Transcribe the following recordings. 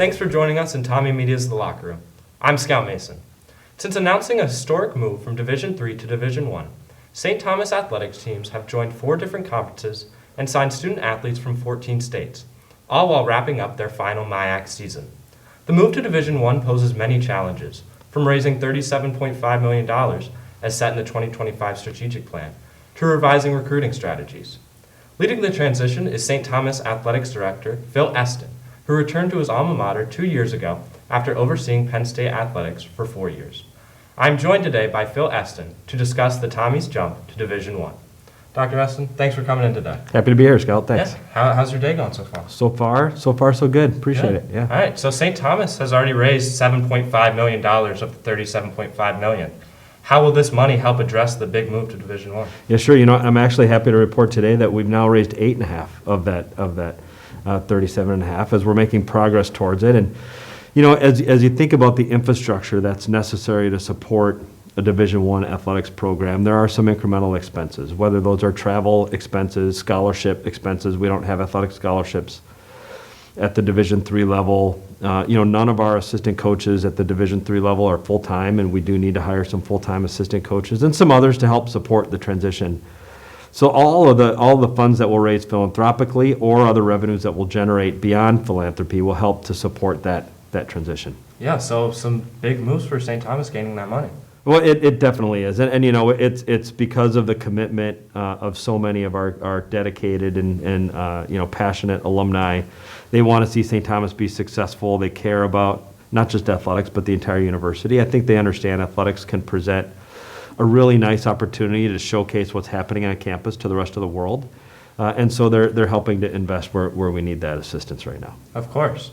Thanks for joining us in TommieMedia's The Locker Room. I'm Scout Mason. Since announcing a historic move from Division III to Division I, St. Thomas athletics teams have joined 4 different conferences and signed student athletes from 14 states, all while wrapping up their final MIAC season. The move to Division I poses many challenges, from raising $37.5 million as set in the 2025 strategic plan, to revising recruiting strategies. Leading the transition is St. Thomas Athletics Director Phil Esten, who returned to his alma mater 2 years ago after overseeing Penn State athletics for 4 years. I'm joined today by Phil Esten to discuss the Tommies' jump to Division I. Dr. Esten, thanks for coming in today. Happy to be here, Scout. Thanks. Yeah. How's your day going so far? So far, so good. Appreciate it. Yeah. All right. So St. Thomas has already raised $7.5 million of the $37.5 million. How will this money help address the big move to Division I? Yeah, sure. I'm actually happy to report today that we've now raised 8.5 of that 37.5 as we're making progress towards it. And as you think about the infrastructure that's necessary to support a Division I athletics program, there are some incremental expenses, whether those are travel expenses, scholarship expenses. We don't have athletic scholarships at the Division III level. None of our assistant coaches at the Division III level are full-time, and we do need to hire some full-time assistant coaches and some others to help support the transition. So all the funds that we'll raise philanthropically or other revenues that we'll generate beyond philanthropy will help to support that transition. Yeah, so some big moves for St. Thomas gaining that money. Well, it definitely is, and it's because of the commitment of so many of our dedicated and passionate alumni. They want to see St. Thomas be successful. They care about not just athletics but the entire university. I think they understand athletics can present a really nice opportunity to showcase what's happening on campus to the rest of the world, and so they're helping to invest where we need that assistance right now. Of course.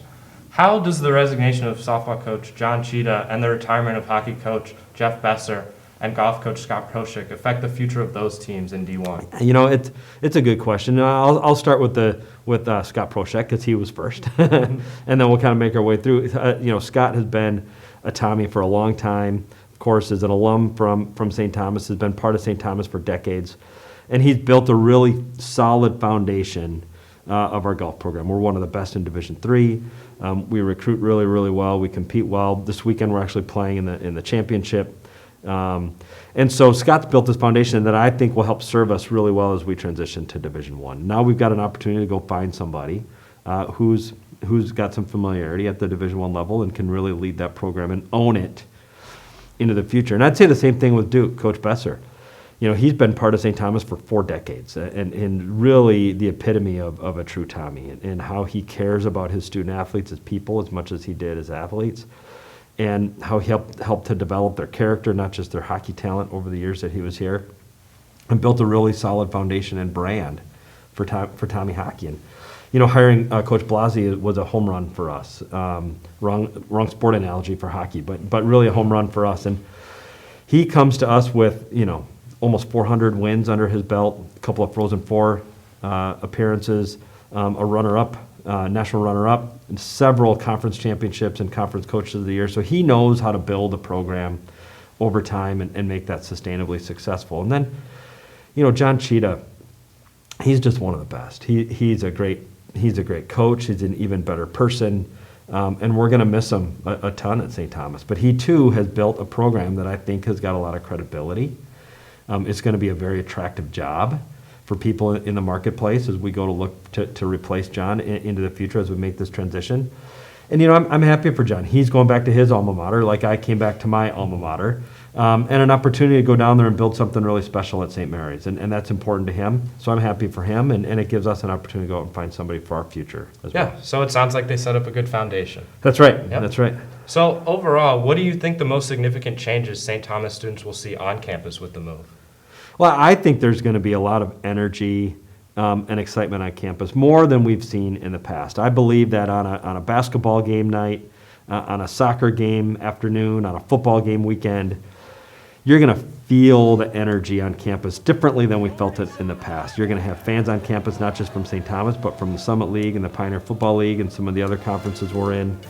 How does the resignation of softball coach John Cheetah and the retirement of hockey coach Jeff Besser and golf coach Scott Proshik affect the future of those teams in D1? It's a good question. I'll start with Scott Proshik because he was first, and then we'll kind of make our way through. Scott has been a Tommy for a long time. Of course, is an alum from St. Thomas, has been part of St. Thomas for decades, and he's built a really solid foundation of our golf program. We're one of the best in Division III. We recruit really, really well. We compete well. This weekend we're actually playing in the championship. And so Scott's built this foundation that I think will help serve us really well as we transition to Division I. Now we've got an opportunity to go find somebody who's got some familiarity at the Division I level and can really lead that program and own it into the future. And I'd say the same thing with Duke, Coach Besser. He's been part of St. Thomas for 4 decades and really the epitome of a true Tommy and how he cares about his student athletes as people as much as he did as athletes, and how he helped to develop their character, not just their hockey talent over the years that he was here, and built a really solid foundation and brand for Tommy hockey. And hiring Coach Blasi was a home run for us. Wrong sport analogy for hockey, but really a home run for us. And he comes to us with almost 400 wins under his belt, a couple of Frozen Four appearances, a runner-up, national runner-up, and several conference championships and conference coaches of the year. So he knows how to build a program over time and make that sustainably successful. And then, John Cheetah, he's just one of the best. He's a great coach. He's an even better person. And we're going to miss him a ton at St. Thomas. But he, too, has built a program that I think has got a lot of credibility. It's going to be a very attractive job for people in the marketplace as we go to look to replace John into the future as we make this transition. And, I'm happy for John. He's going back to his alma mater like I came back to my alma mater, and an opportunity to go down there and build something really special at St. Mary's. And that's important to him. So I'm happy for him, and it gives us an opportunity to go out and find somebody for our future as well. Yeah, so it sounds like they set up a good foundation. That's right. Yep. That's right. So overall, what do you think the most significant changes St. Thomas students will see on campus with the move? Well, I think there's going to be a lot of energy and excitement on campus, more than we've seen in the past. I believe that on a basketball game night, on a soccer game afternoon, on a football game weekend, you're going to feel the energy on campus differently than we felt it in the past. You're going to have fans on campus, not just from St. Thomas, but from the Summit League and the Pioneer Football League and some of the other conferences we're in.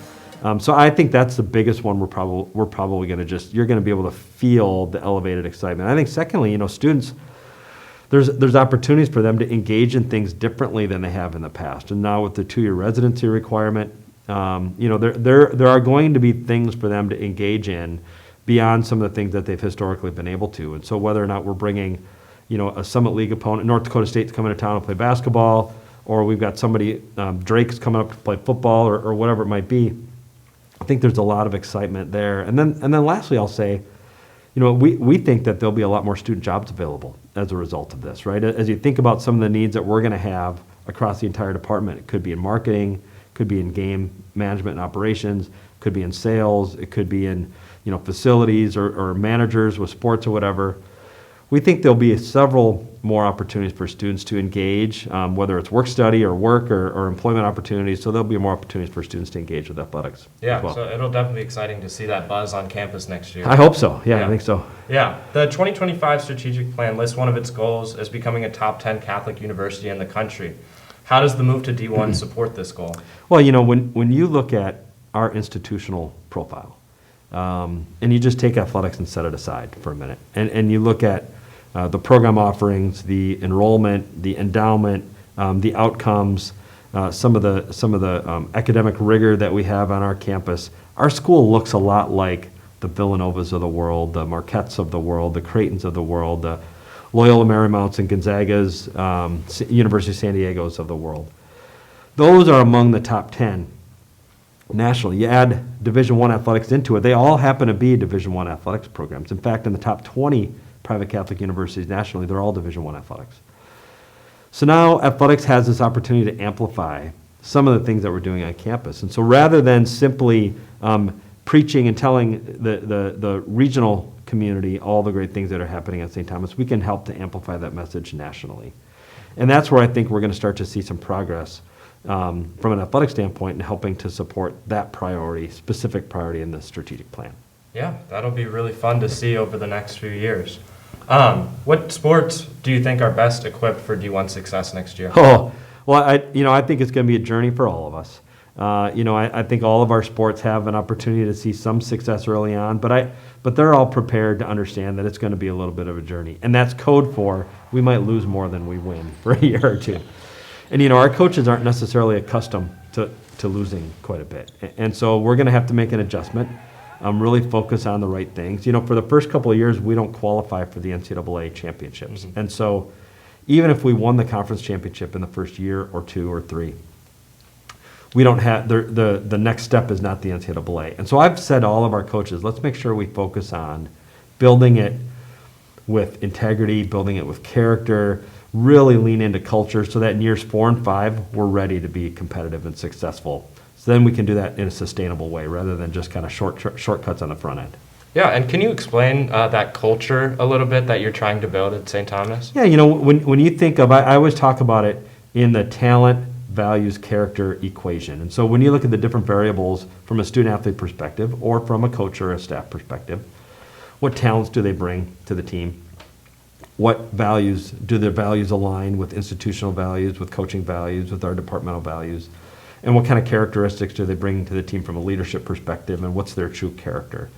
So I think that's the biggest one. We're probably going to you're going to be able to feel the elevated excitement. I think secondly, students, there's opportunities for them to engage in things differently than they have in the past. And now with the 2-year residency requirement, There are going to be things for them to engage in beyond some of the things that they've historically been able to. And so whether or not we're bringing, a Summit League opponent, North Dakota State's coming to town to play basketball, or we've got somebody, Drake's coming up to play football, or whatever it might be, I think there's a lot of excitement there. And then lastly, I'll say, we think that there'll be a lot more student jobs available as a result of this, right? As you think about some of the needs that we're going to have across the entire department, it could be in marketing, could be in game management and operations, could be in sales, it could be in facilities or managers with sports or whatever. We think there'll be several more opportunities for students to engage, whether it's work study or work or employment opportunities. So there'll be more opportunities for students to engage with athletics. Yeah, as well. So it'll definitely be exciting to see that buzz on campus next year. I hope so. Yeah, I think so. Yeah. The 2025 strategic plan lists one of its goals as becoming a top 10 Catholic university in the country. How does the move to D1 support this goal? Well, when you look at our institutional profile, and you just take athletics and set it aside for a minute, and you look at the program offerings, the enrollment, the endowment, the outcomes, some of the academic rigor that we have on our campus, our school looks a lot like the Villanovas of the world, the Marquettes of the world, the Creightons of the world, the Loyola Marymount's and Gonzaga's, University of San Diego's of the world. Those are among the top 10 nationally. You add Division I athletics into it, they all happen to be Division I athletics programs. In fact, in the top 20 private Catholic universities nationally, they're all Division I athletics. So now athletics has this opportunity to amplify some of the things that we're doing on campus. And so rather than simply preaching and telling the regional community all the great things that are happening at St. Thomas, we can help to amplify that message nationally. And that's where I think we're going to start to see some progress from an athletic standpoint in helping to support that specific priority in the strategic plan. Yeah, that'll be really fun to see over the next few years. What sports do you think are best equipped for D1 success next year? Oh, well, I think it's going to be a journey for all of us. I think all of our sports have an opportunity to see some success early on, but they're all prepared to understand that it's going to be a little bit of a journey. And that's code for we might lose more than we win for a year or two. And, our coaches aren't necessarily accustomed to losing quite a bit. And so we're going to have to make an adjustment, really focus on the right things. For the first couple of years, we don't qualify for the NCAA championships. Mm-hmm. And so even if we won the conference championship in the first year or two or three, we don't have, the next step is not the NCAA. And so I've said to all of our coaches, let's make sure we focus on building it with integrity, building it with character, really lean into culture so that in years 4 and 5, we're ready to be competitive and successful. So then we can do that in a sustainable way rather than just kind of shortcuts on the front end. Yeah, and can you explain that culture a little bit that you're trying to build at St. Thomas? Yeah, when you think of, I always talk about it in the talent, values, character equation. And so when you look at the different variables from a student-athlete perspective or from a coach or a staff perspective, what talents do they bring to the team? What values, do their values align with institutional values, with coaching values, with our departmental values? And what kind of characteristics do they bring to the team from a leadership perspective, and what's their true character?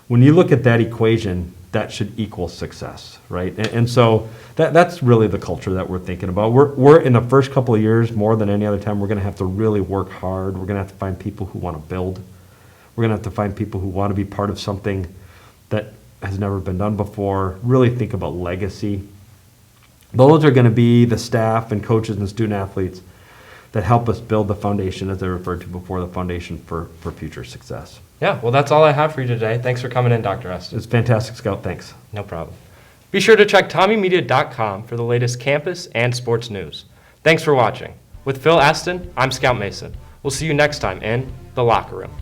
When you look at that equation, that should equal success, right? And so that's really the culture that we're thinking about. We're in the first couple of years, more than any other time, we're going to have to really work hard. We're going to have to find people who want to build. We're going to have to find people who want to be part of something that has never been done before. Really think about legacy. Those are going to be the staff and coaches and student athletes that help us build the foundation, as I referred to before, the foundation for future success. Yeah, well, that's all I have for you today. Thanks for coming in, Dr. Esten. It's fantastic, Scout. Thanks. No problem. Be sure to check TommieMedia.com for the latest campus and sports news. Thanks for watching. With Phil Esten, I'm Scout Mason. We'll see you next time in The Locker Room.